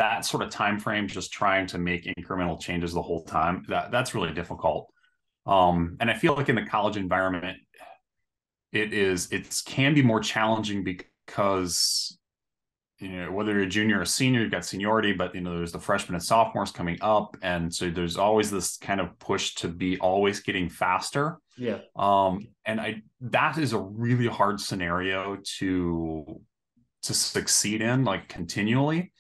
that sort of time frame, just trying to make incremental changes the whole time, that's really difficult. And I feel like in the college environment, it can be more challenging because whether you're a junior or a senior, you've got seniority, but there's the freshmen and sophomores coming up, and so there's always this kind of push to be always getting faster. Yeah. And that is a really hard scenario to succeed in, like, continually.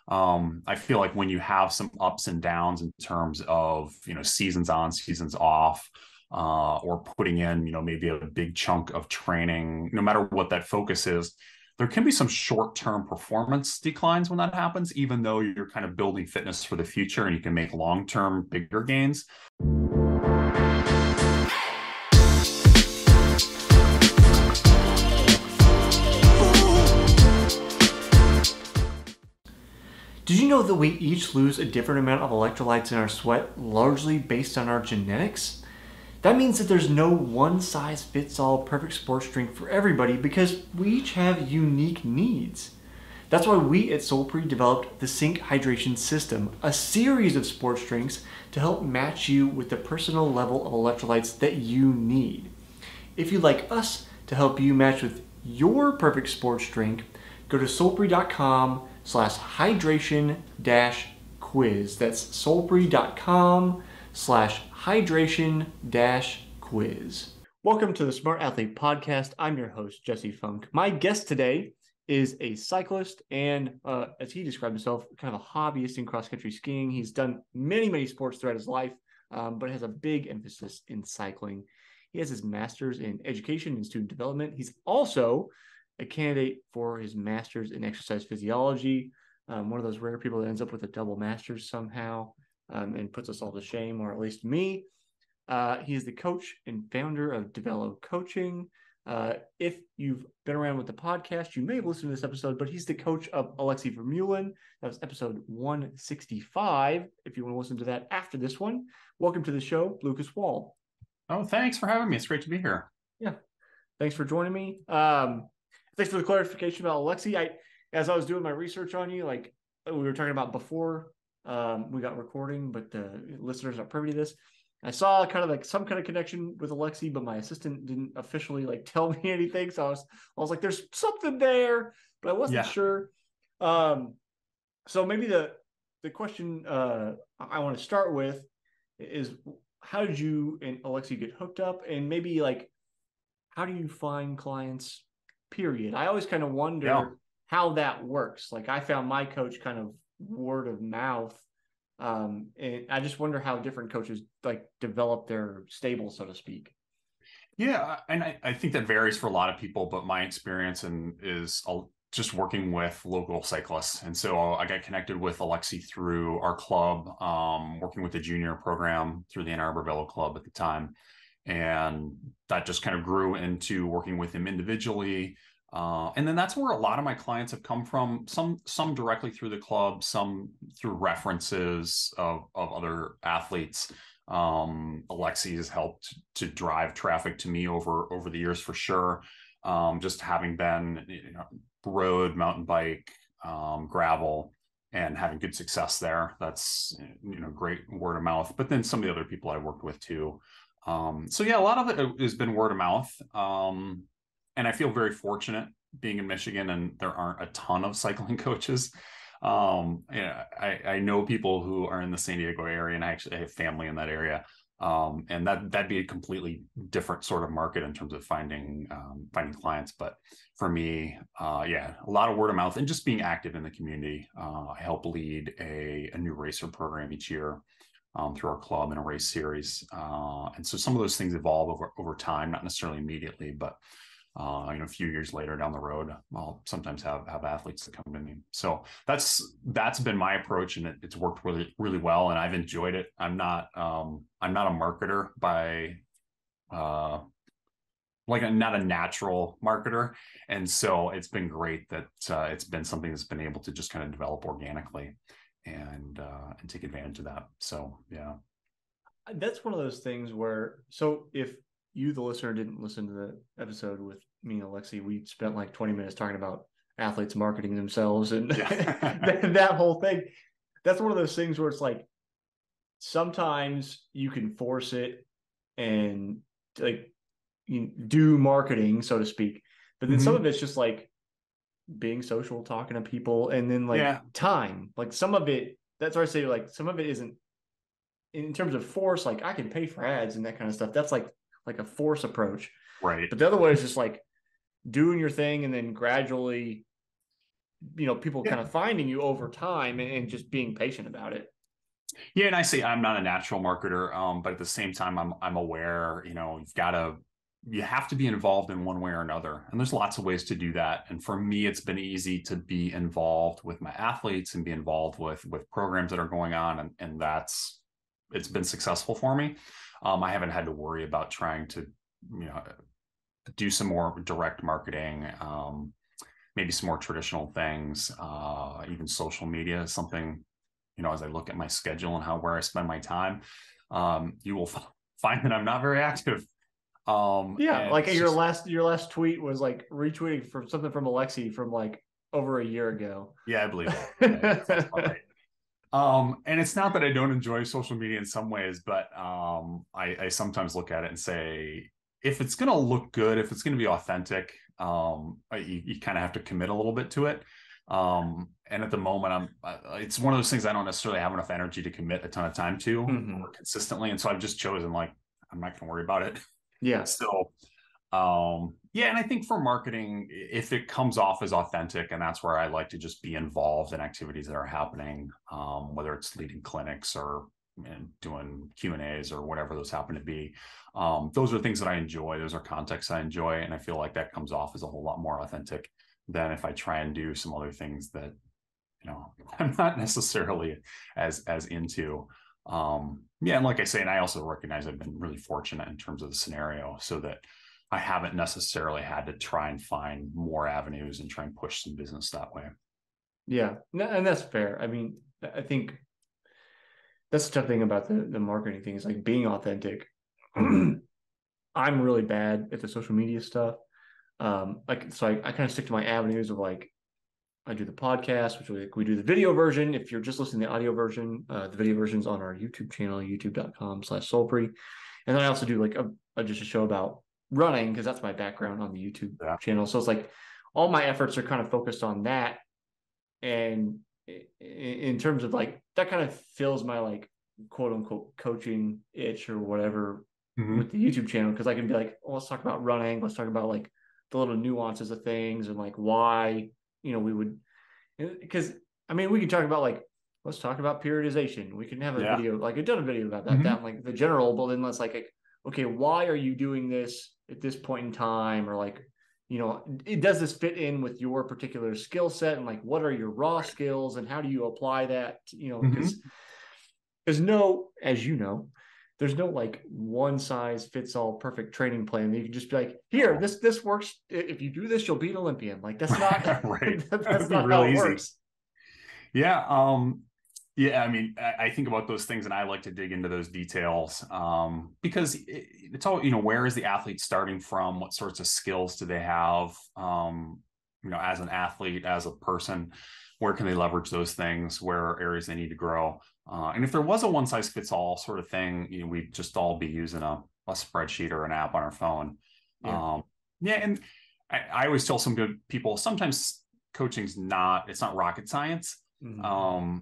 I feel like when you have some ups and downs in terms of seasons on, seasons off, or putting in maybe a big chunk of training, no matter what that focus is, there can be some short-term performance declines when that happens, even though you're kind of building fitness for the future and you can make long-term bigger gains. Did you know that we each lose a different amount of electrolytes in our sweat, largely based on our genetics? That means that there's no one-size-fits-all perfect sports drink for everybody because we each have unique needs. That's why we at Solpre developed the Sync Hydration System, a series of sports drinks to help match you with the personal level of electrolytes that you need. If you'd like us to help you match with your perfect sports drink, go to solpre.com/hydration-quiz. That's solpre.com/hydration-quiz. Welcome to the Smart Athlete Podcast. I'm your host, Jesse Funk. My guest today is a cyclist and, as he described himself, kind of a hobbyist in cross-country skiing. He's done many sports throughout his life, but has a big emphasis in cycling. He has his master's in education and student development. He's also a candidate for his master's in exercise physiology. One of those rare people that ends up with a double master's somehow, and puts us all to shame, or at least me. He is the coach and founder of Develo Coaching. If you've been around with the podcast, you may have listened to this episode, but he's the coach of Alexey Vermeulen. That was episode 165. If you want to listen to that after this one, welcome to the show, Lucas Wall. Oh, thanks for having me. It's great to be here. Yeah. Thanks for joining me. Thanks for the clarification about Alexey. As I was doing my research on you, like we were talking about before we got recording, but the listeners are privy to this. I saw kind of like some kind of connection with Alexey, but my assistant didn't officially like tell me anything. So I was like, there's something there, but I wasn't sure. So maybe the question I want to start with is, how did you and Alexey get hooked up? And maybe like, how do you find clients, period? I always kind of wonder how that works. Like I found my coach kind of word of mouth. And I just wonder how different coaches like develop their stable, so to speak. Yeah, and I think that varies for a lot of people, but my experience is just working with local cyclists. And so I got connected with Alexey through our club, working with the junior program through the Ann Arbor Velo Club at the time. And that just kind of grew into working with him individually. And then that's where a lot of my clients have come from, some directly through the club, some through references of other athletes. Alexey has helped to drive traffic to me over the years for sure. Just having been road, mountain bike, gravel, and having good success there. That's great word of mouth. But then some of the other people I worked with too. So yeah, a lot of it has been word of mouth. And I feel very fortunate being in Michigan, and there aren't a ton of cycling coaches. I know people who are in the San Diego area, and I have family in that area. And that'd be a completely different sort of market in terms of finding clients. But for me, a lot of word of mouth and just being active in the community. I help lead a new racer program each year through our club in a race series. And so some of those things evolve over time, not necessarily immediately, but a few years later down the road, I'll sometimes have athletes that come to me. So that's been my approach, and it's worked really, really well, and I've enjoyed it. I'm not a marketer by not a natural marketer, and so it's been great that it's been something that's been able to just kind of develop organically and take advantage of that. So yeah, that's one of those things where, so if you, the listener, didn't listen to the episode with me and Alexey, we spent like 20 minutes talking about athletes marketing themselves and Yeah. that whole thing. That's one of those things where it's like sometimes you can force it and like you do marketing, so to speak, but then some Hmm. of it's just like being social, talking to people, and then like Yeah. time. Like some of it, that's why I say like some of it isn't in terms of force. Like I can pay for ads and that kind of stuff. That's like a force approach. Right. But the other way is just like doing your thing and then gradually, people Yeah. kind of finding you over time and just being patient about it. Yeah, and I say I'm not a natural marketer, but at the same time, I'm aware. You have to be involved in one way or another, and there's lots of ways to do that. And for me, it's been easy to be involved with my athletes and be involved with programs that are going on, and it's been successful for me. I haven't had to worry about trying to do some more direct marketing. Maybe some more traditional things, even social media is something, as I look at my schedule and where I spend my time, you will find that I'm not very active. Yeah, And like it's your just, last tweet was like retweeting from something from Alexey from like over a year ago. yeah, I believe that. Yeah, that's about right. And it's not that I don't enjoy social media in some ways, but I sometimes look at it and say, if it's going to look good, if it's going to be authentic, you kind of have to commit a little bit to it. And at the moment, it's one of those things I don't necessarily have enough energy to commit a ton of time to consistently. And so I've just chosen like, I'm not going to worry about it. Yeah. So, yeah, and I think for marketing, if it comes off as authentic, and that's where I like to just be involved in activities that are happening, whether it's leading clinics or doing Q&As or whatever those happen to be. Those are things that I enjoy. Those are contexts I enjoy, and I feel like that comes off as a whole lot more authentic than if I try and do some other things that I'm not necessarily as into. Yeah, and like I say, and I also recognize I've been really fortunate in terms of the scenario, so that I haven't necessarily had to try and find more avenues and try and push some business that way. Yeah. No, and that's fair. I mean, I think that's the tough thing about the marketing thing is like being authentic. Mm-hmm. I'm really bad at the social media stuff. I kind of stick to my avenues of like I do the podcast, which we do the video version. If you're just listening to the audio version, the video version's on our YouTube channel, youtube.com/Solpre. And then I also do like just a show about running because that's my background on the YouTube Yeah. channel. So it's like all my efforts are kind of focused on that. And in terms of like that kind of fills my like quote unquote coaching itch or whatever Mm-hmm. with the YouTube channel because I can be like, oh, let's talk about running. Let's talk about like the little nuances of things and like why we would because I mean we can talk about like let's talk about periodization. We can have a Yeah. video like I've done a video about that Mm-hmm. down like the general, but then let's like okay, why are you doing this at this point in time or like does this fit in with your particular skill set and like what are your raw Right. skills and how do you apply that because Mm-hmm. there's no as there's no like one size fits all perfect training plan. You can just be like, here, No. this works. If you do this, you'll be an Olympian. Like that's not Right. That that's would be not how really it easy. works. Yeah. Yeah, I mean, I think about those things and I like to dig into those details because it's all, where is the athlete starting from? What sorts of skills do they have? As an athlete, as a person, where can they leverage those things? Where are areas they need to grow? And if there was a one size fits all sort of thing, we'd just all be using a spreadsheet or an app on our phone. Yeah. Yeah. And I always tell some good people, sometimes it's not rocket science. Mm-hmm.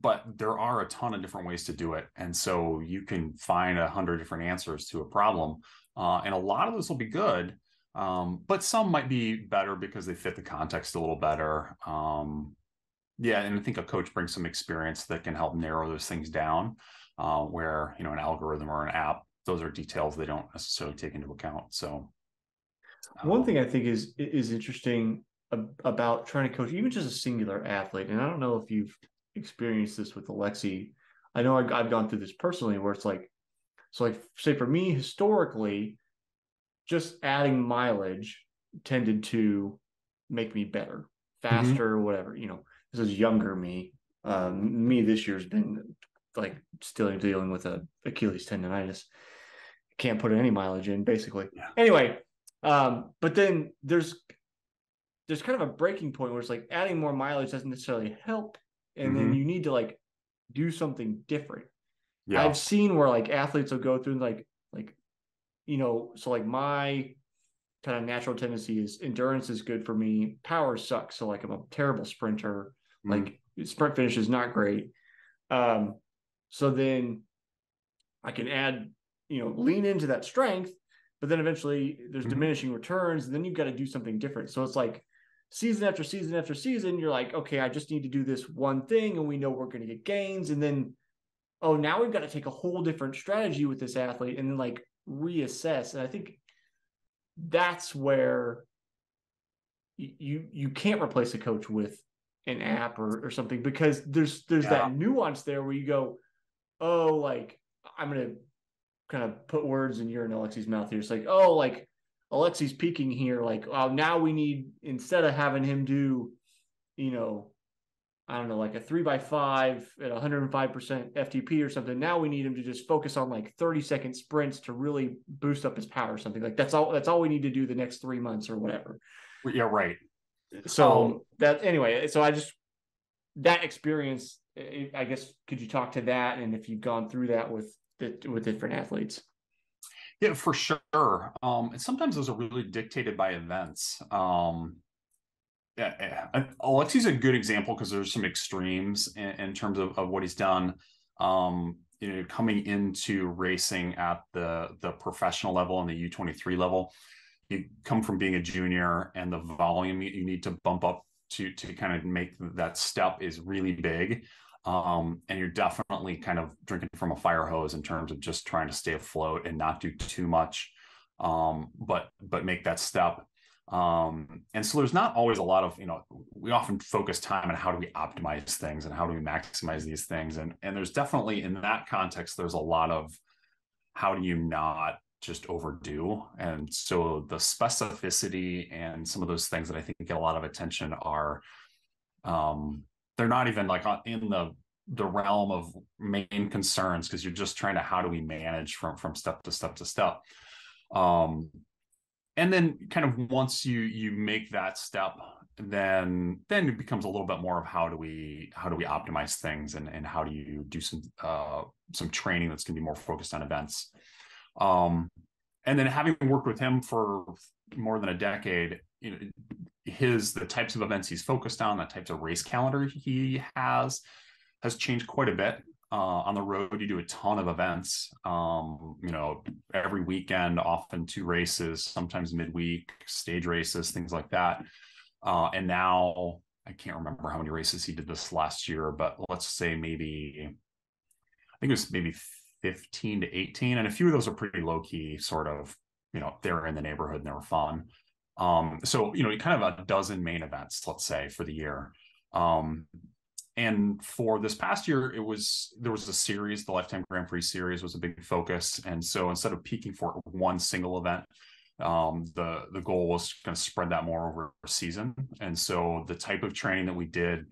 But there are a ton of different ways to do it. And so you can find 100 different answers to a problem. And a lot of those will be good. But some might be better because they fit the context a little better. Yeah. And I think a coach brings some experience that can help narrow those things down where, an algorithm or an app, those are details they don't necessarily take into account. So One thing I think is interesting about trying to coach even just a singular athlete, and I don't know if you've experienced this with Alexey. I know I've gone through this personally where it's like, so like say for me historically, just adding mileage tended to make me better, mhm. faster, whatever. This is younger me. Me this year's been like still dealing with a Achilles tendonitis. Can't put any mileage in, basically. Yeah. Anyway, but then there's there's kind of a breaking point where it's like adding more mileage doesn't necessarily help, and then Mm-hmm. you need to like do something different. I've Yeah. seen where like athletes will go through like so like my kind of natural tendency is endurance is good for me. Power sucks. So like I'm a terrible sprinter. Mm-hmm. Like sprint finish is not great. Um, so then I can add, lean into that strength, but then eventually there's Mm-hmm. diminishing returns. And then you've got to do something different. So it's like season after season after season, you're like, okay, I just need to do this one thing, and we know we're going to get gains. And then, oh, now we've got to take a whole different strategy with this athlete and then like reassess. And I think that's where you can't replace a coach with an app or something, because there's Yeah. that nuance there where you go, oh, like I'm gonna kind of put words in your and Alexey's mouth here. It's like, oh, like Alexey's peaking here. Like, oh, now we need, instead of having him do, you know, I don't know, like a 3x5 at 105% FTP or something. Now we need him to just focus on like 30-second sprints to really boost up his power or something. Like that's all we need to do the next 3 months or whatever. Yeah. Right. Um, So that anyway, so I just, that experience, I guess, could you talk to that, and if you've gone through that with different athletes? yeah, for sure. And sometimes those are really dictated by events. Yeah, Alexei's a good example because there's some extremes in terms of what he's done. Coming into racing at the professional level and the U23 level, you come from being a junior, and the volume you need to bump up to kind of make that step is really big. And you're definitely kind of drinking from a fire hose in terms of just trying to stay afloat and not do too much, but make that step. And so there's not always a lot of, we often focus time on how do we optimize things and how do we maximize these things. And there's definitely, in that context, there's a lot of how do you not just overdo. And so the specificity and some of those things that I think get a lot of attention are, they're not even like in the realm of main concerns, because you're just trying to, how do we manage from step to step to step. And then kind of once you make that step, then it becomes a little bit more of how do we optimize things, and how do you do some training that's going to be more focused on events. And then having worked with him for more than a decade, the types of events he's focused on, the types of race calendar he has changed quite a bit. On the road, you do a ton of events, every weekend, often 2 races, sometimes midweek, stage races, things like that. And now I can't remember how many races he did this last year, but let's say I think it was maybe 15 to 18. And a few of those are pretty low key, sort of, they were in the neighborhood and they were fun. So, kind of a dozen main events, let's say, for the year. And for this past year, there was a series, the Lifetime Grand Prix series was a big focus. And so instead of peaking for one single event, the goal was to kind of spread that more over a season. And so the type of training that we did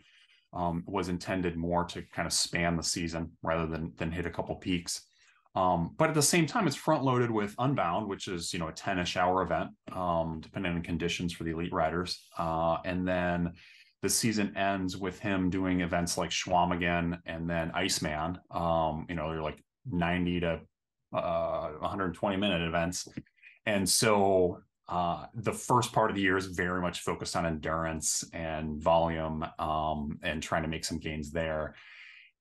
was intended more to kind of span the season rather than hit a couple peaks. But at the same time, it's front loaded with Unbound, which is, a 10-ish hour event, depending on conditions for the elite riders. And then the season ends with him doing events like Schwam and then Iceman. They're like 90 to 120-minute events. And so the first part of the year is very much focused on endurance and volume, and trying to make some gains there.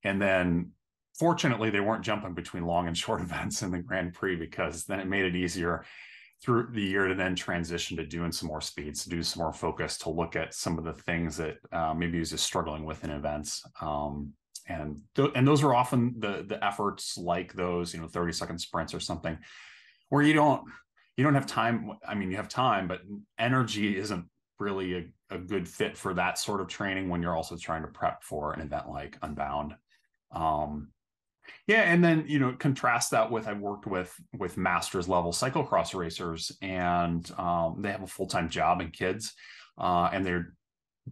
And then fortunately, they weren't jumping between long and short events in the Grand Prix, because then it made it easier through the year to then transition to doing some more speeds, to do some more focus, to look at some of the things that maybe he was just struggling with in events. And those are often the efforts like those, 30-second sprints or something, where you don't have time. I mean, you have time, but energy isn't really a good fit for that sort of training when you're also trying to prep for an event like Unbound. Yeah, and then contrast that with, I worked with masters level cyclocross racers, and they have a full-time job and kids, and they're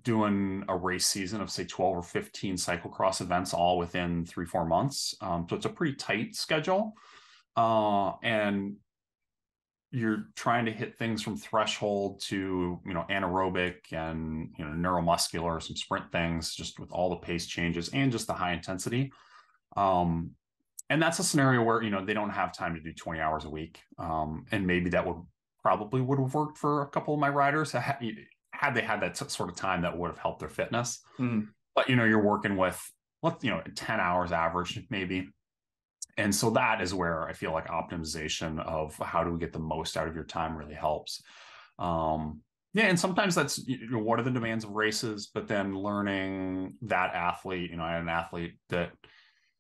doing a race season of say 12 or 15 cyclocross events all within 3-4 months. So it's a pretty tight schedule, and you're trying to hit things from threshold to, anaerobic and, neuromuscular, some sprint things, just with all the pace changes and just the high intensity. And that's a scenario where, they don't have time to do 20 hours a week. And maybe that probably would have worked for a couple of my riders had they had that sort of time that would have helped their fitness. Mm-hmm. But, you're working with, 10 hours average, maybe. And so that is where I feel like optimization of how do we get the most out of your time really helps. Yeah, and sometimes that's what are the demands of races, but then learning that athlete, I had an athlete that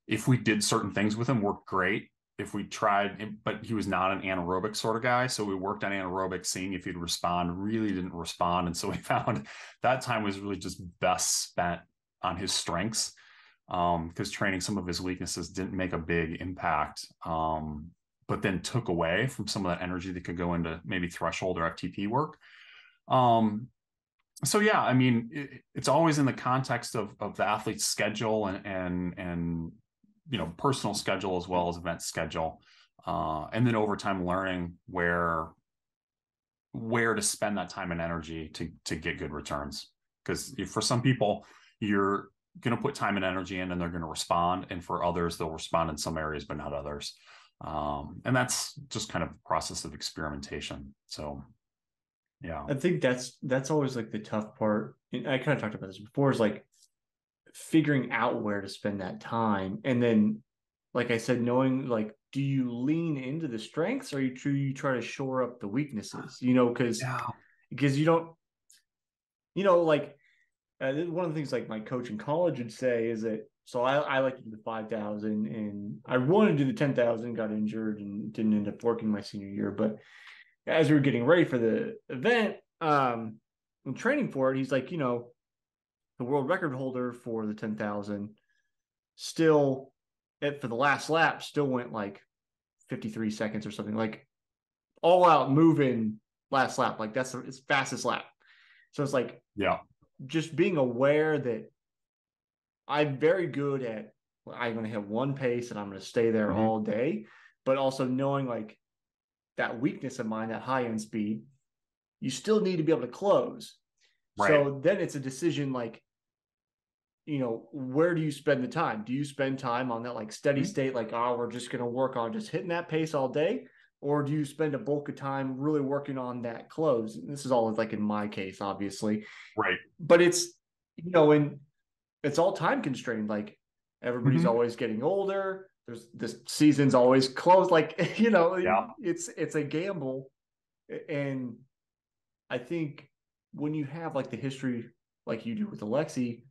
if we did certain things with him worked great. If we tried, but he was not an anaerobic sort of guy. So we worked on anaerobic, seeing if he'd respond, really didn't respond. And so we found that time was really just best spent on his strengths, because training some of his weaknesses didn't make a big impact, but then took away from some of that energy that could go into maybe threshold or FTP work. So yeah, I mean, it's always in the context of the athlete's schedule and personal schedule as well as event schedule, and then over time learning where to spend that time and energy to get good returns. Because for some people, you're going to put time and energy in and they're going to respond, and for others they'll respond in some areas but not others, and that's just kind of the process of experimentation. So yeah, I think that's always like the tough part. And I kind of talked about this before, is like figuring out where to spend that time. And then, like I said, knowing, like, do you lean into the strengths or you try to shore up the weaknesses, because you don't, like, one of the things like my coach in college would say is that, so I like to do the 5,000 and I wanted to do the 10,000, got injured and didn't end up working my senior year. But as we were getting ready for the event, and training for it, he's like, the world record holder for the 10,000 still, for the last lap, still went like 53 seconds or something, like all out moving last lap. Like that's its fastest lap. So it's like, yeah, just being aware that I'm very good at, I'm going to hit one pace and I'm going to stay there all day, but also knowing like that weakness of mine, that high end speed, you still need to be able to close. Right. So then it's a decision, like, where do you spend the time? Do you spend time on that like steady state, like, oh, we're just going to work on just hitting that pace all day? Or do you spend a bulk of time really working on that close? And this is all like in my case, obviously. Right. But it's, and it's all time constrained. Like everybody's always getting older. There's this season's always closed. Like, it's a gamble. And I think when you have like the history, like you do with Alexey,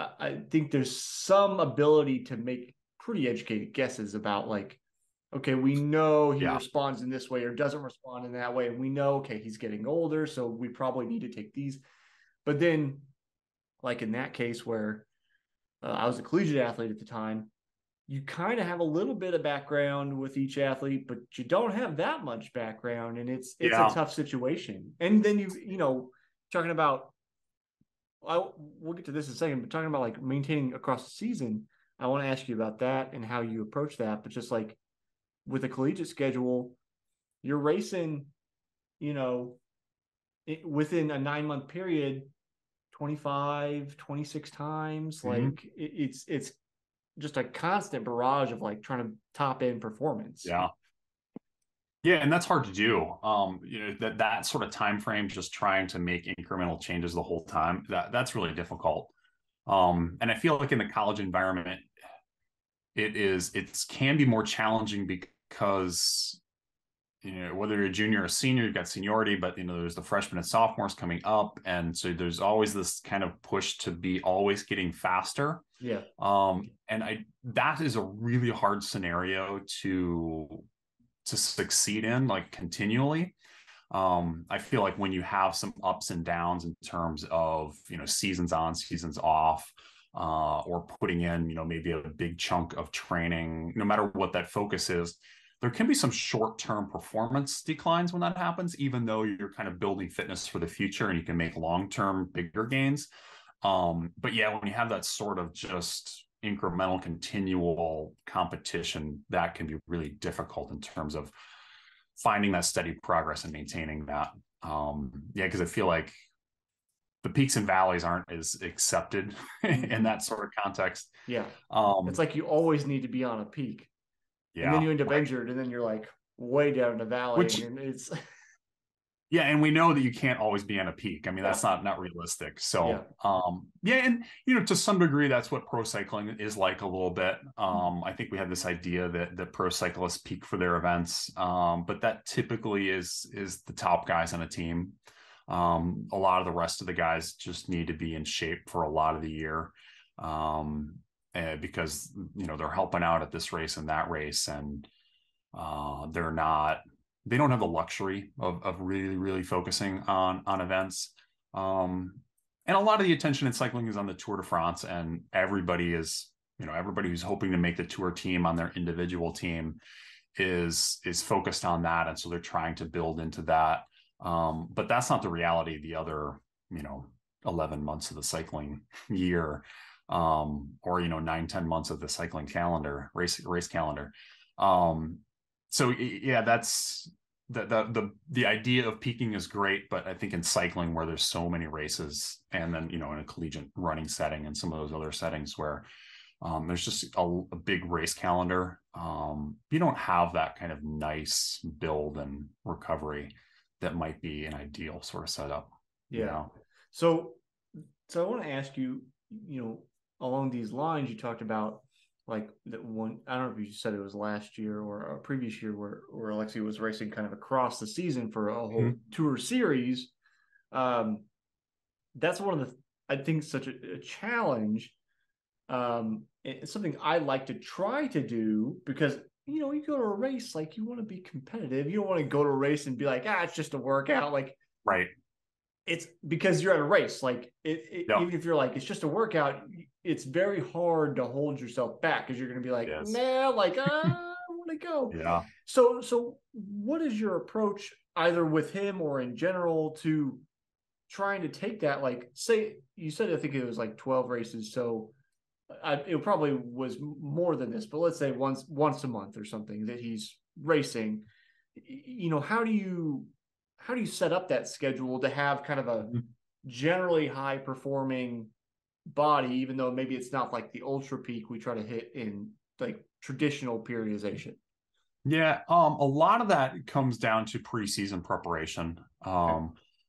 I think there's some ability to make pretty educated guesses about, like, okay, we know he responds in this way or doesn't respond in that way. And we know, okay, he's getting older, so we probably need to take these. But then, like in that case where I was a collegiate athlete at the time, you kind of have a little bit of background with each athlete, but you don't have that much background. And it's a tough situation. And then talking about, we'll get to this in a second, but talking about like maintaining across the season, I want to ask you about that and how you approach that. But just like with a collegiate schedule, you're racing, within a 9-month period, 25, 26 times. Like it's just a constant barrage of like trying to top end performance. Yeah, and that's hard to do. That sort of time frame, just trying to make incremental changes the whole time, that's really difficult. And I feel like in the college environment, it can be more challenging because whether you're a junior or a senior, you've got seniority, but there's the freshmen and sophomores coming up, and so there's always this kind of push to be always getting faster. Yeah. And that is a really hard scenario to succeed in, like continually. I feel like when you have some ups and downs in terms of seasons on, seasons off, or putting in maybe a big chunk of training, no matter what that focus is, there can be some short-term performance declines when that happens, even though you're kind of building fitness for the future and you can make long-term bigger gains. But yeah, when you have that sort of just incremental, continual competition, that can be really difficult in terms of finding that steady progress and maintaining that. Yeah, because I feel like the peaks and valleys aren't as accepted in that sort of context. Yeah. It's like you always need to be on a peak. And then Yeah. you end up injured, and then you're like way down in the valley. Which, and it's yeah, and we know that you can't always be on a peak. I mean, that's not realistic. So, yeah, and to some degree, that's what pro cycling is like a little bit. I think we have this idea that the pro cyclists peak for their events, but that typically is the top guys on a team. A lot of the rest of the guys just need to be in shape for a lot of the year, because they're helping out at this race and that race, and they don't have the luxury of really, really focusing on events. And a lot of the attention in cycling is on the Tour de France, and everybody who's hoping to make the Tour team on their individual team is focused on that. And so they're trying to build into that. But that's not the reality of the other, 11 months of the cycling year, or, 9-10 months of the cycling calendar, race calendar. So yeah, that's the idea of peaking is great, but I think in cycling, where there's so many races, and then in a collegiate running setting and some of those other settings where there's just a big race calendar, you don't have that kind of nice build and recovery that might be an ideal sort of setup. Yeah. So I want to ask you, along these lines, you talked about like that one, I don't know if you said it was last year or a previous year where Alexey was racing kind of across the season for a whole tour series. That's one of I think such a challenge. It's something I like to try to do because, you go to a race, like you want to be competitive. You don't want to go to a race and be like, it's just a workout. Like, right. It's because you're at a race. Like even if you're like, it's just a workout, it's very hard to hold yourself back because you're going to be like, nah, like, I want to go. Yeah. So what is your approach either with him or in general to trying to take that? Like, say you said, I think it was like 12 races. So it probably was more than this, but let's say once a month or something that he's racing. How do you set up that schedule to have kind of a generally high performing body, even though maybe it's not like the ultra peak we try to hit in like traditional periodization? Yeah. A lot of that comes down to preseason preparation.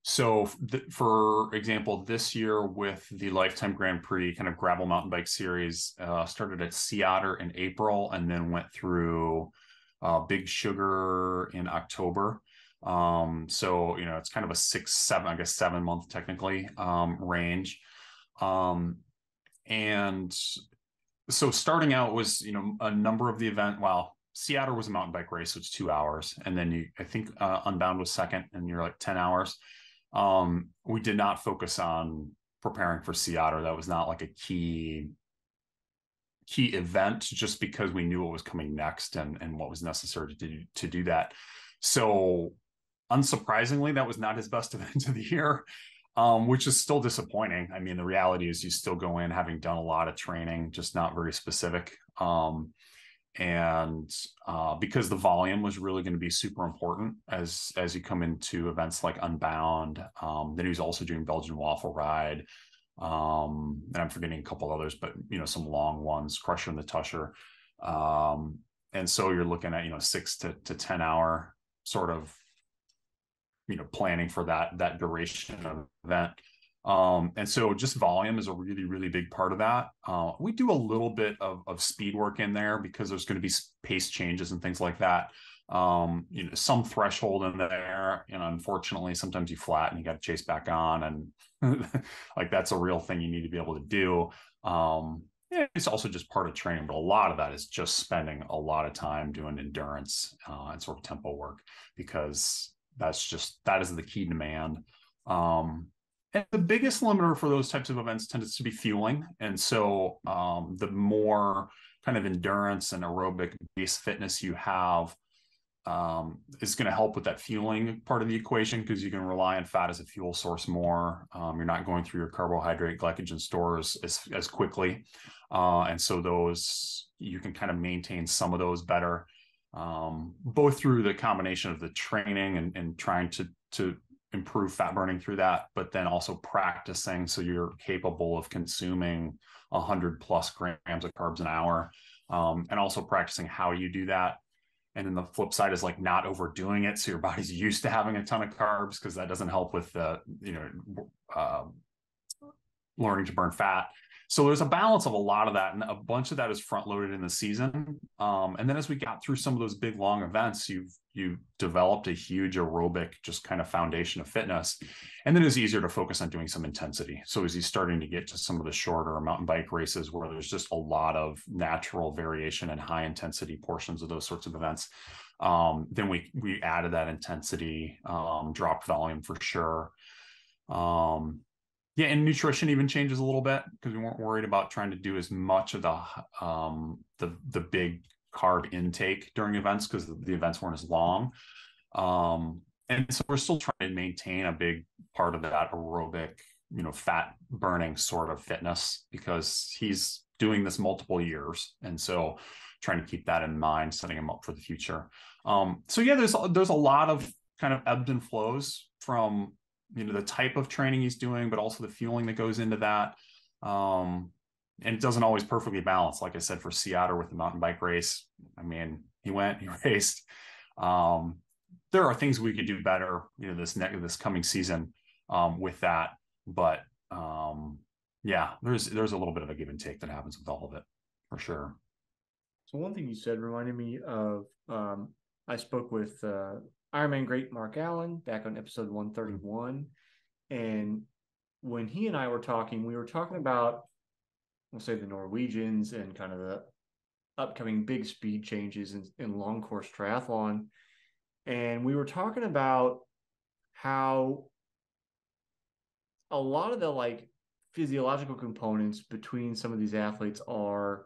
So for example, this year with the Lifetime Grand Prix kind of gravel mountain bike series, started at Sea Otter in April and then went through Big Sugar in October. So it's kind of a 7 month technically range. And so starting out was a number of the event. Well, Seattle was a mountain bike race, so it's 2 hours, and then I think Unbound was second, and you're like 10 hours. We did not focus on preparing for Seattle. That was not like a key event, just because we knew what was coming next and what was necessary to do that. So unsurprisingly, that was not his best event of the year, which is still disappointing. I mean, the reality is you still go in having done a lot of training, just not very specific. And because the volume was really going to be super important as you come into events like Unbound. Then he was also doing Belgian Waffle Ride. And I'm forgetting a couple others, but some long ones, Crusher and the Tusher. And so you're looking at 6 to 10 hour sort of planning for that duration of event. And so just volume is a really, really big part of that. We do a little bit of speed work in there because there's going to be pace changes and things like that. Some threshold in there, unfortunately, sometimes you flat and you got to chase back on, and like that's a real thing you need to be able to do. It's also just part of training, but a lot of that is just spending a lot of time doing endurance and sort of tempo work, because that is the key demand. And the biggest limiter for those types of events tends to be fueling. And so the more kind of endurance and aerobic based fitness you have is going to help with that fueling part of the equation, because you can rely on fat as a fuel source more. You're not going through your carbohydrate glycogen stores as quickly. And so you can kind of maintain some of those better. both through the combination of the training and trying to improve fat burning through that, but then also practicing so you're capable of consuming 100+ grams of carbs an hour, and also practicing how you do that. And then the flip side is like not overdoing it, so your body's used to having a ton of carbs, because that doesn't help with learning to burn fat. So there's a balance of a lot of that, and a bunch of that is front loaded in the season. And then as we got through some of those big long events, you developed a huge aerobic just kind of foundation of fitness. And then it was easier to focus on doing some intensity. So as he's starting to get to some of the shorter mountain bike races where there's just a lot of natural variation and high intensity portions of those sorts of events, then we added that intensity, dropped volume for sure. Yeah, and nutrition even changes a little bit, because we weren't worried about trying to do as much of the big carb intake during events, because the events weren't as long. And so we're still trying to maintain a big part of that aerobic, fat burning sort of fitness, because he's doing this multiple years. And so trying to keep that in mind, setting him up for the future. So yeah, there's a lot of kind of ebbs and flows from the type of training he's doing, but also the fueling that goes into that. And it doesn't always perfectly balance. Like I said, for Seattle with the mountain bike race, I mean, he raced. There are things we could do better, this coming season, with that. But yeah, there's a little bit of a give and take that happens with all of it, for sure. So one thing you said reminded me of, I spoke with Ironman great Mark Allen back on episode 131. And when he and I were talking, we were talking about, we'll say, the Norwegians and kind of the upcoming big speed changes in long course triathlon. And we were talking about how a lot of the physiological components between some of these athletes are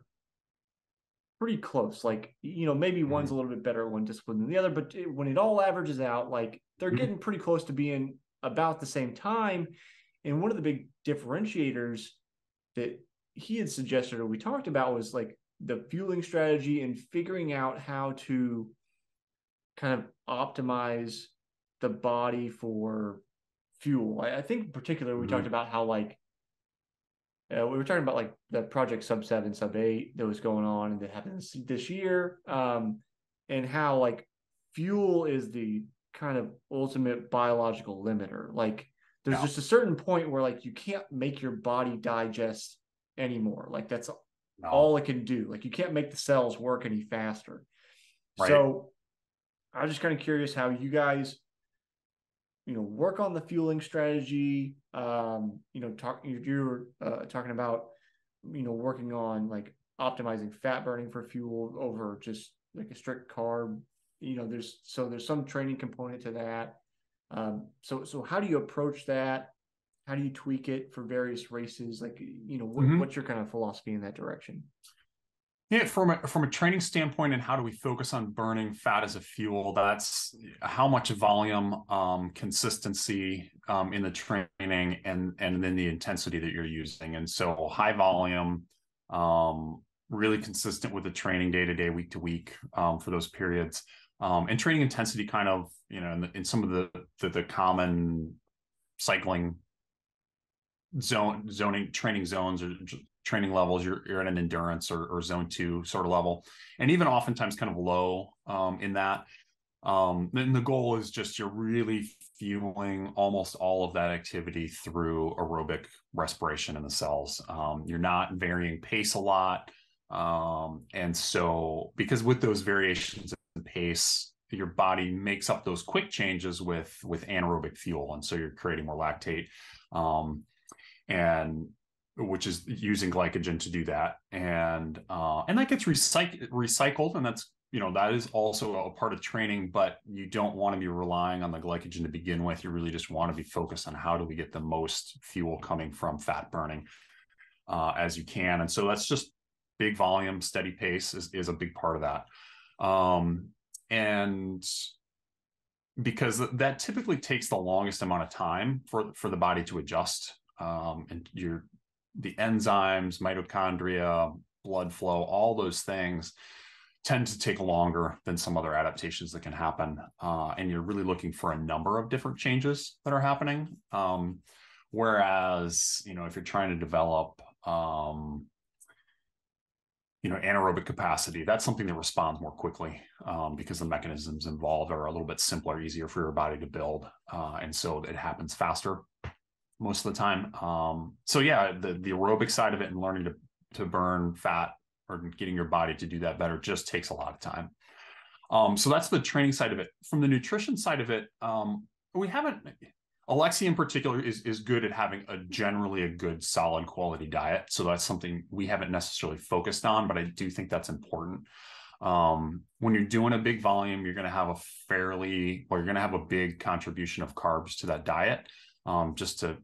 pretty close. Maybe one's a little bit better at one discipline than the other, but when it all averages out, they're getting pretty close to being about the same time. And one of the big differentiators that he had suggested, or we talked about, was the fueling strategy and figuring out how to kind of optimize the body for fuel. I think in particular, we talked about how we were talking about the project sub 7, sub 8 that was going on and that happened this year, and how fuel is the kind of ultimate biological limiter. There's just a certain point where you can't make your body digest anymore. That's all it can do. You can't make the cells work any faster. Right. So I was just kind of curious how you guys work on the fueling strategy. You're talking about working on optimizing fat burning for fuel over just a strict carb. There's some training component to that. So how do you approach that? How do you tweak it for various races? What's your kind of philosophy in that direction? Yeah, from a training standpoint, and how do we focus on burning fat as a fuel? That's how much volume, consistency in the training, and then the intensity that you're using. And so high volume, really consistent with the training day to day, week to week, for those periods, and training intensity kind of in some of the common cycling zoning training zones or training levels. You're at an endurance or zone 2 sort of level, and even oftentimes kind of low in that. Then the goal is just you're really fueling almost all of that activity through aerobic respiration in the cells. You're not varying pace a lot, and so because with those variations in pace, your body makes up those quick changes with anaerobic fuel, and so you're creating more lactate, and which is using glycogen to do that, and that gets recycled, and that's that is also a part of training. But you don't want to be relying on the glycogen to begin with. You really just want to be focused on how do we get the most fuel coming from fat burning as you can, and so that's just big volume, steady pace is a big part of that, and because that typically takes the longest amount of time for the body to adjust, and the enzymes, mitochondria, blood flow, all those things tend to take longer than some other adaptations that can happen. And you're really looking for a number of different changes that are happening. Whereas, if you're trying to develop, anaerobic capacity, that's something that responds more quickly because the mechanisms involved are a little bit simpler, easier for your body to build. And so it happens faster most of the time. So yeah, the aerobic side of it and learning to burn fat or getting your body to do that better just takes a lot of time. So that's the training side of it. From the nutrition side of it, Alexey in particular is good at having generally a good solid quality diet. So that's something we haven't necessarily focused on, but I do think that's important. When you're doing a big volume, you're going to have a big contribution of carbs to that diet, just to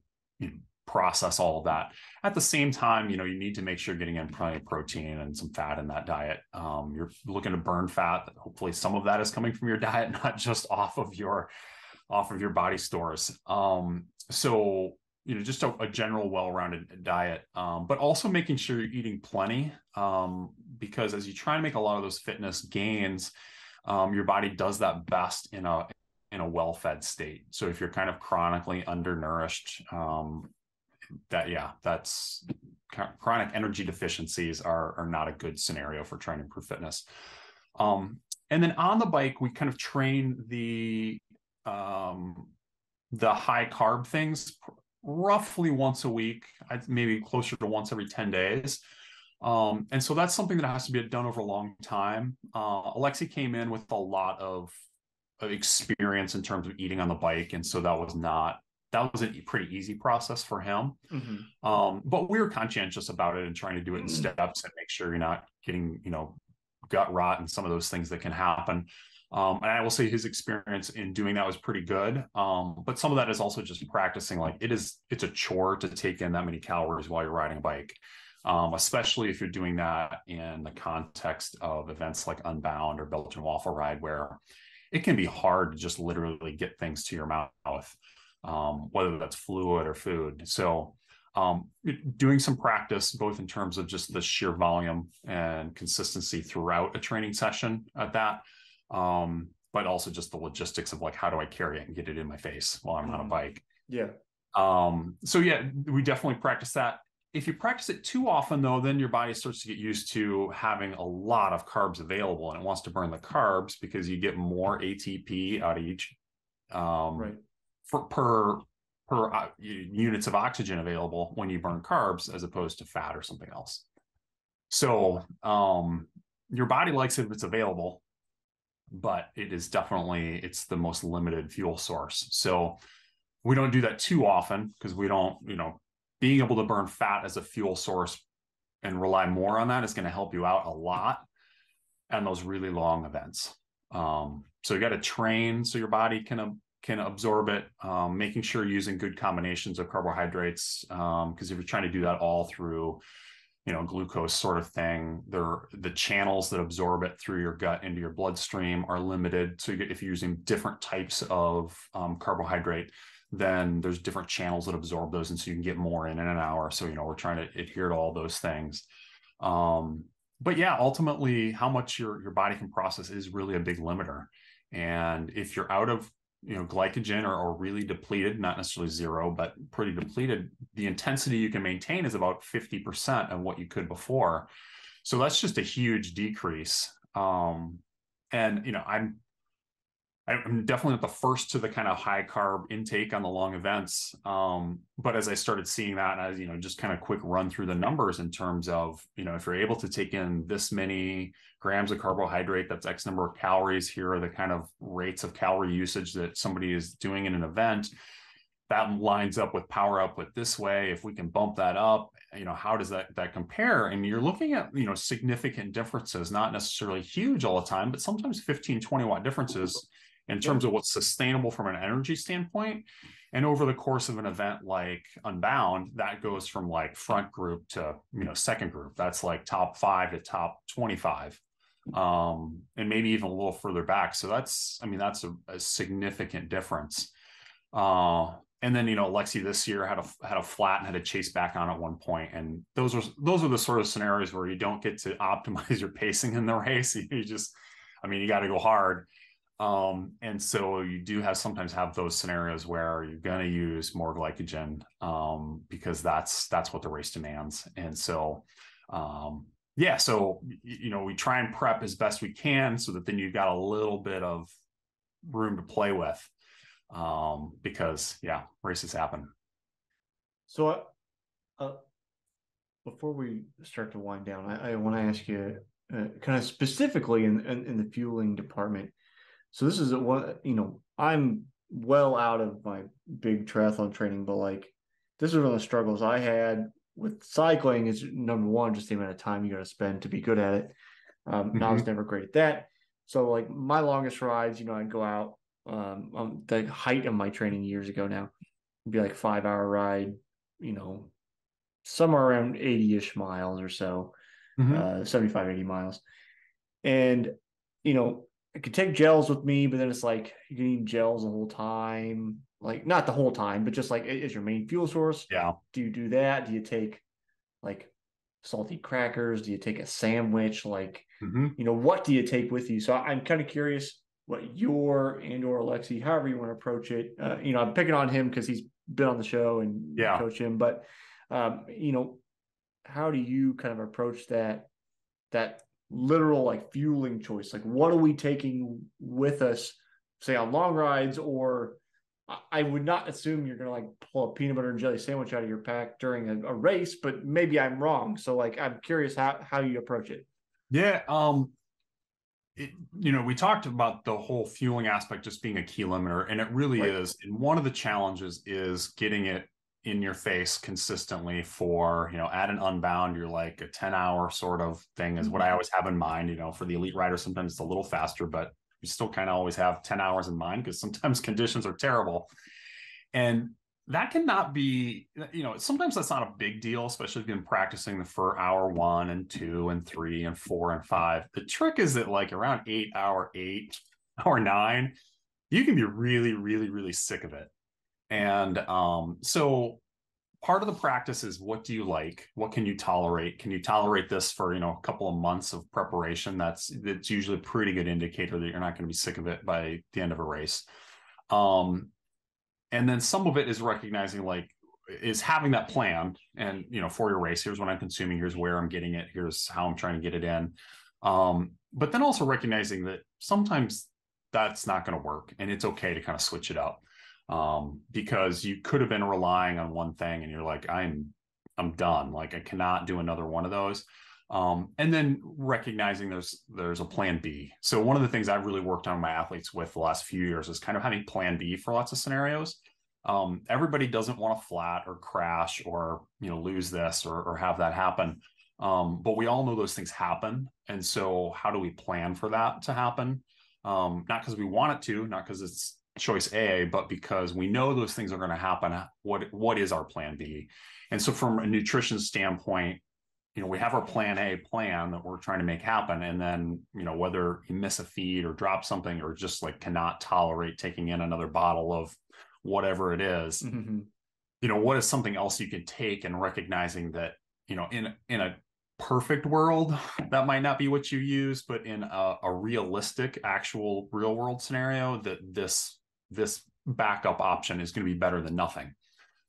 process all of that. At the same time, you need to make sure you're getting in plenty of protein and some fat in that diet. You're looking to burn fat. Hopefully some of that is coming from your diet, not just off of your body stores. So, just a general well-rounded diet, but also making sure you're eating plenty, because as you try to make a lot of those fitness gains, your body does that best in a well-fed state. So if you're kind of chronically undernourished, that's chronic energy deficiencies are not a good scenario for trying to improve fitness. And then on the bike, we kind of train the high carb things roughly once a week, maybe closer to once every 10 days. And so that's something that has to be done over a long time. Alexey came in with a lot of experience in terms of eating on the bike. And so that was a pretty easy process for him. Mm-hmm. But we were conscientious about it and trying to do it in steps and make sure you're not getting, gut rot and some of those things that can happen. And I will say his experience in doing that was pretty good. But some of that is also just practicing. Like it's a chore to take in that many calories while you're riding a bike, especially if you're doing that in the context of events like Unbound or Belgian Waffle Ride, where it can be hard to just literally get things to your mouth, whether that's fluid or food. So doing some practice, both in terms of just the sheer volume and consistency throughout a training session at that, but also just the logistics of like, how do I carry it and get it in my face while I'm on a bike? Yeah. So yeah, we definitely practice that. If you practice it too often though, then your body starts to get used to having a lot of carbs available and it wants to burn the carbs because you get more ATP out of each, right, per units of oxygen available when you burn carbs as opposed to fat or something else. So, your body likes it if it's available, but it's the most limited fuel source. So we don't do that too often because we don't, being able to burn fat as a fuel source and rely more on that is going to help you out a lot on those really long events. So you got to train so your body can absorb it, making sure you're using good combinations of carbohydrates. Because if you're trying to do that all through, glucose sort of thing, the channels that absorb it through your gut into your bloodstream are limited. So if you're using different types of carbohydrate, then there's different channels that absorb those. And so you can get more in an hour. So, we're trying to adhere to all those things. But yeah, ultimately how much your body can process is really a big limiter. And if you're out of, glycogen or really depleted, not necessarily zero, but pretty depleted, the intensity you can maintain is about 50% of what you could before. So that's just a huge decrease. And, I'm definitely not the first to the kind of high carb intake on the long events. But as I started seeing that, as just kind of quick run through the numbers in terms of, if you're able to take in this many grams of carbohydrate, that's X number of calories. Here are the kind of rates of calorie usage that somebody is doing in an event. That lines up with power output this way. If we can bump that up, how does that compare? And you're looking at, significant differences, not necessarily huge all the time, but sometimes 15, 20 watt differences in terms of what's sustainable from an energy standpoint. And over the course of an event like Unbound, that goes from like front group to, second group. That's like top 5 to top 25. And maybe even a little further back. So that's a significant difference. And then, Alexey this year had a flat and had to chase back on at one point. And those are the sort of scenarios where you don't get to optimize your pacing in the race. You just, you got to go hard. And so you do sometimes have those scenarios where you're going to use more glycogen, because that's what the race demands. And so, so, we try and prep as best we can so that then you've got a little bit of room to play with, because races happen. So, before we start to wind down, I want to ask you, kind of specifically in the fueling department. So this is I'm well out of my big triathlon training, but like, this is one of the struggles I had with cycling. Is number one, just the amount of time you got to spend to be good at it. And I was never great at that. So like my longest rides, I'd go out, on the height of my training years ago now, it'd be like 5-hour ride, somewhere around 80-ish miles or so, 75, 80 miles. And, I could take gels with me, but then it's like, you can eat gels the whole time. Like, not the whole time, but just like, is your main fuel source. Yeah. Do you do that? Do you take like salty crackers? Do you take a sandwich? Like, what do you take with you? So I'm kind of curious what or Alexey, however you want to approach it. I'm picking on him because he's been on the show and coach him, but how do you kind of approach that literal like fueling choice? Like, what are we taking with us, say on long rides? Or I would not assume you're going to like pull a peanut butter and jelly sandwich out of your pack during a race, but maybe I'm wrong. So like, I'm curious how you approach it. Yeah. We talked about the whole fueling aspect just being a key limiter, and it really is. And one of the challenges is getting it in your face consistently for, at an Unbound, you're like a 10-hour sort of thing is what I always have in mind. For the elite rider, sometimes it's a little faster, but you still kind of always have 10 hours in mind because sometimes conditions are terrible. And that cannot be, sometimes that's not a big deal, especially if you've been practicing for hour 1 and 2 and 3 and 4 and 5. The trick is that like around hour 8, hour 9, you can be really, really, really sick of it. And so part of the practice is, what do you like? What can you tolerate? Can you tolerate this for, a couple of months of preparation? That's usually a pretty good indicator that you're not going to be sick of it by the end of a race. And then some of it is recognizing, is having that plan and, for your race, here's what I'm consuming, here's where I'm getting it, here's how I'm trying to get it in. But then also recognizing that sometimes that's not going to work, and it's okay to kind of switch it up. Because you could have been relying on one thing and you're like, I'm done. Like, I cannot do another one of those. And then recognizing there's a plan B. So one of the things I've really worked on my athletes with the last few years is kind of having plan B for lots of scenarios. Everybody doesn't want to flat or crash or, lose this or have that happen. But we all know those things happen. And so how do we plan for that to happen? Not because we want it to, not because it's choice A, but because we know those things are going to happen. What is our plan B? And so from a nutrition standpoint, we have our plan A plan that we're trying to make happen. And then, whether you miss a feed or drop something or just like cannot tolerate taking in another bottle of whatever it is, what is something else you can take, and recognizing that, in a perfect world, that might not be what you use, but in a realistic, actual real world scenario, that this backup option is going to be better than nothing.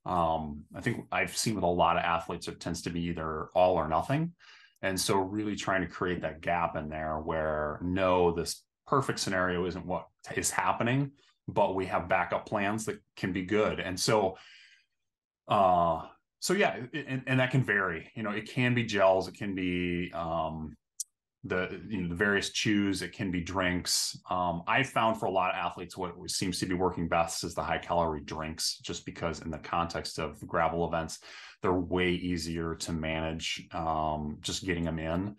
I think I've seen with a lot of athletes, it tends to be either all or nothing. And so really trying to create that gap in there where, no, this perfect scenario isn't what is happening, but we have backup plans that can be good. And so, and that can vary. It can be gels, it can be the various chews, it can be drinks. I found for a lot of athletes what seems to be working best is the high calorie drinks, just because in the context of gravel events, they're way easier to manage, just getting them in.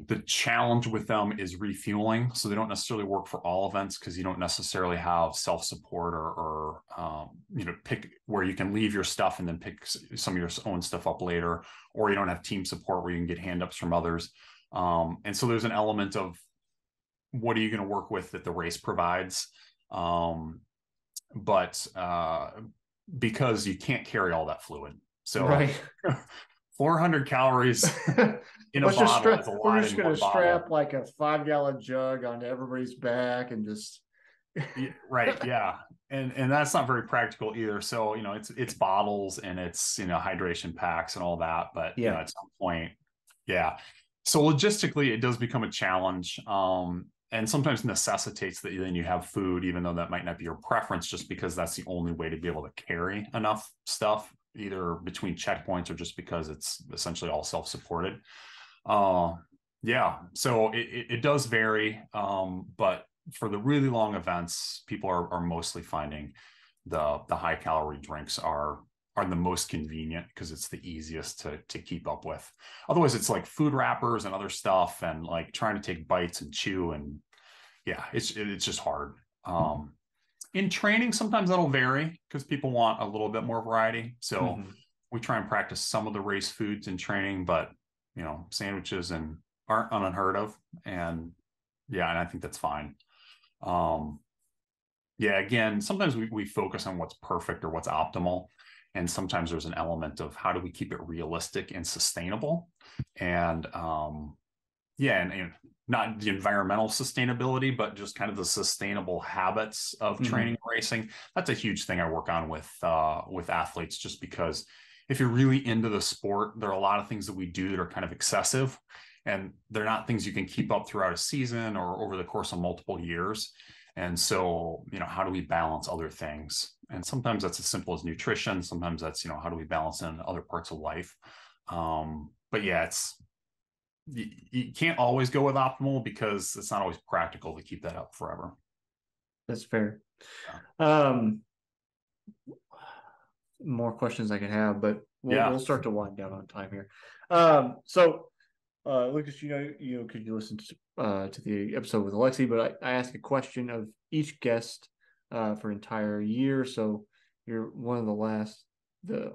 The challenge with them is refueling. So they don't necessarily work for all events, because you don't necessarily have self-support or pick where you can leave your stuff and then pick some of your own stuff up later, or you don't have team support where you can get hand-ups from others. And so there's an element of, what are you going to work with that the race provides? But because you can't carry all that fluid. So Right. 400 calories in a Let's just bottle strap. is a We're lot just in gonna one bottle. strap like a 5-gallon jug onto everybody's back and just. Yeah, right. Yeah. And that's not very practical either. So, it's bottles and it's, hydration packs and all that. But, Yeah. at some point, yeah. So logistically, it does become a challenge. And sometimes necessitates that then you have food, even though that might not be your preference, just because that's the only way to be able to carry enough stuff, either between checkpoints or just because it's essentially all self-supported. Uh, yeah. So it does vary. But for the really long events, people are mostly finding the high calorie drinks are the most convenient because it's the easiest to keep up with. Otherwise, it's like food wrappers and other stuff, and like trying to take bites and chew, and yeah, it's just hard. In training, sometimes that'll vary because people want a little bit more variety. So Mm-hmm. we try and practice some of the race foods in training, but sandwiches and aren't unheard of, and yeah, and I think that's fine. Um, yeah, again, sometimes we focus on what's perfect or what's optimal. And sometimes there's an element of how do we keep it realistic and sustainable. And yeah, and not the environmental sustainability, but just kind of the sustainable habits of Mm-hmm. training and racing. That's a huge thing I work on with athletes, just because if you're really into the sport, there are a lot of things that we do that are kind of excessive, and they're not things you can keep up throughout a season or over the course of multiple years. And so, how do we balance other things? And sometimes that's as simple as nutrition. Sometimes that's, how do we balance in other parts of life? But yeah, you can't always go with optimal because it's not always practical to keep that up forever. That's fair. Yeah. Um, More questions I could have, but we'll Yeah. start to wind down on time here. Lucas, could you listen to the episode with Alexey? But I ask a question of each guest for entire year. So you're one of the last,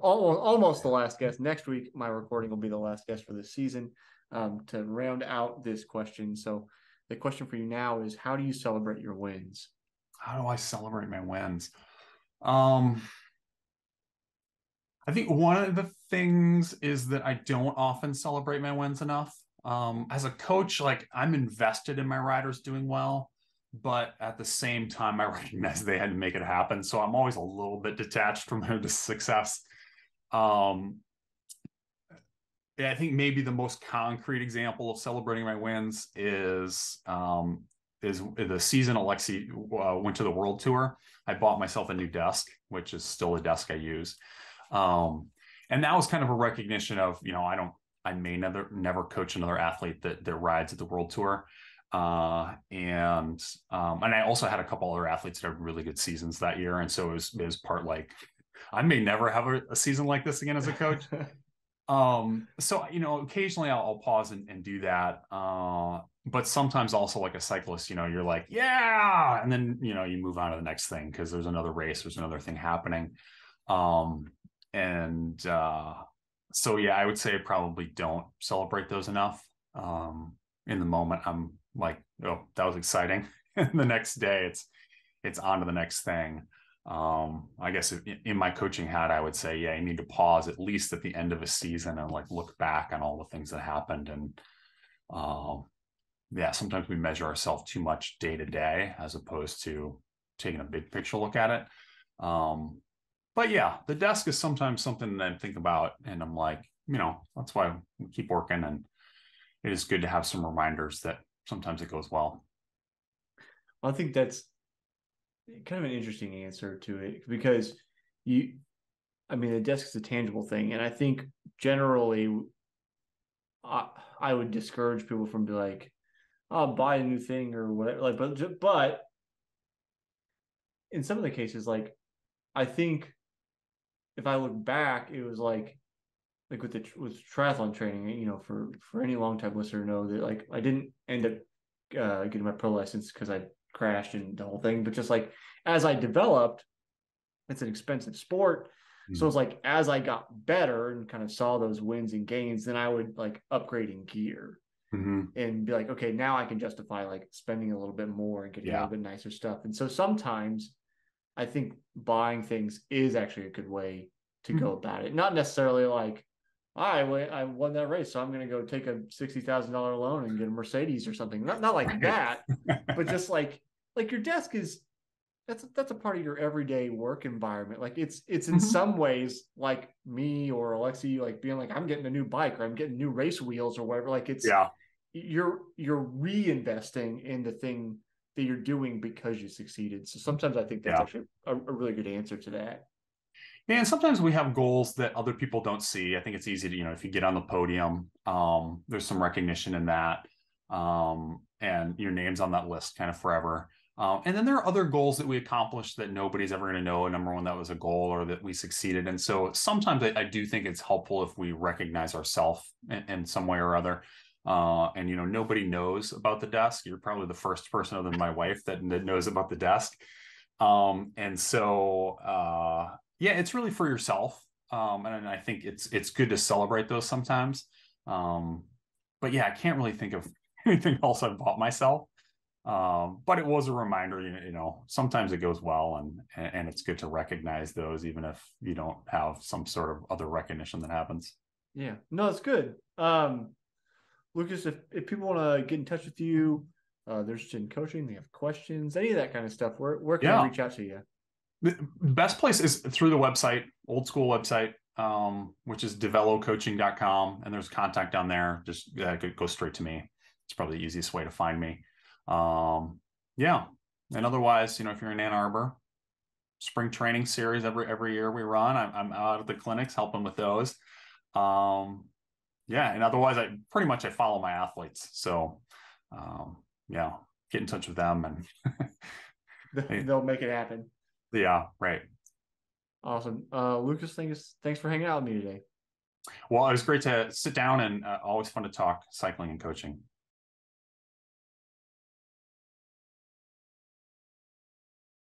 almost the last guest. Next week, my recording will be the last guest for this season. To round out this question, so the question for you now is: how do you celebrate your wins? How do I celebrate my wins? Um, I think one of the things is that I don't often celebrate my wins enough. As a coach, like I'm invested in my riders doing well, but at the same time, I recognize they had to make it happen. So I'm always a little bit detached from their success. Um, yeah, I think maybe the most concrete example of celebrating my wins is the season Alexey went to the world tour. I bought myself a new desk, which is still a desk I use. And that was kind of a recognition of, I may never coach another athlete that rides at the world tour. And I also had a couple other athletes that had really good seasons that year. And so it was part like, I may never have a season like this again as a coach. So occasionally I'll pause and do that. But sometimes also like a cyclist, you're like, yeah, and then you move on to the next thing because there's another race, there's another thing happening. And so yeah, I would say I probably don't celebrate those enough. In the moment, I'm like, oh, that was exciting. And the next day, it's on to the next thing. I guess in my coaching hat, I would say, yeah, you need to pause at least at the end of a season and like look back on all the things that happened. And yeah, sometimes we measure ourselves too much day to day as opposed to taking a big picture look at it. But yeah, the desk is sometimes something that I think about, and I'm like, that's why we keep working, and it is good to have some reminders that sometimes it goes well. I think that's kind of an interesting answer to it because the desk is a tangible thing, and I think generally, I would discourage people from be like, "I'll buy a new thing" or whatever. Like, but in some of the cases, like I think if I look back, it was like with triathlon training, for any long time listener know that like I didn't end up getting my pro license because I crashed and the whole thing, but just like as I developed, it's an expensive sport. So it's like as I got better and kind of saw those wins and gains, then I would like upgrading gear Mm-hmm. and be like, okay, now I can justify like spending a little bit more and getting a Yeah. little bit nicer stuff. And so sometimes I think buying things is actually a good way to go Mhm. about it. Not necessarily like, I won that race, so I'm going to go take a $60,000 loan and get a Mercedes or something. Not like Right. that, but just like your desk is that's a part of your everyday work environment. Like it's in Mhm. some ways like me or Alexey, like being like, I'm getting a new bike or I'm getting new race wheels or whatever. Like it's Yeah. you're reinvesting in the thing that you're doing because you succeeded. So sometimes I think that's Yeah. actually a really good answer to that. And sometimes we have goals that other people don't see. I think it's easy to, if you get on the podium, there's some recognition in that. And your name's on that list kind of forever. And then there are other goals that we accomplished that nobody's ever going to know. Number one, that was a goal or that we succeeded. And so sometimes I do think it's helpful if we recognize ourselves in some way or other. And nobody knows about the desk. You're probably the first person other than my wife that knows about the desk. And so yeah, it's really for yourself. And I think it's good to celebrate those sometimes. Um, but yeah, I can't really think of anything else I've bought myself. But it was a reminder, sometimes it goes well, and it's good to recognize those, even if you don't have some sort of other recognition that happens. Yeah, no, it's good. Lucas, if people want to get in touch with you, they're interested in coaching, they have questions, any of that kind of stuff, where can they Yeah, reach out to you? the best place is through the website, old school website, which is develocoaching.com, and there's contact down there. Just go straight to me. It's probably the easiest way to find me. Yeah, and otherwise, if you're in Ann Arbor, spring training series every year we run. I'm out at the clinics helping with those. Um, yeah, and otherwise, I follow my athletes. So, yeah, get in touch with them, and They'll make it happen. yeah, right. Awesome. Lucas, thanks for hanging out with me today. Well, it was great to sit down, and always fun to talk cycling and coaching.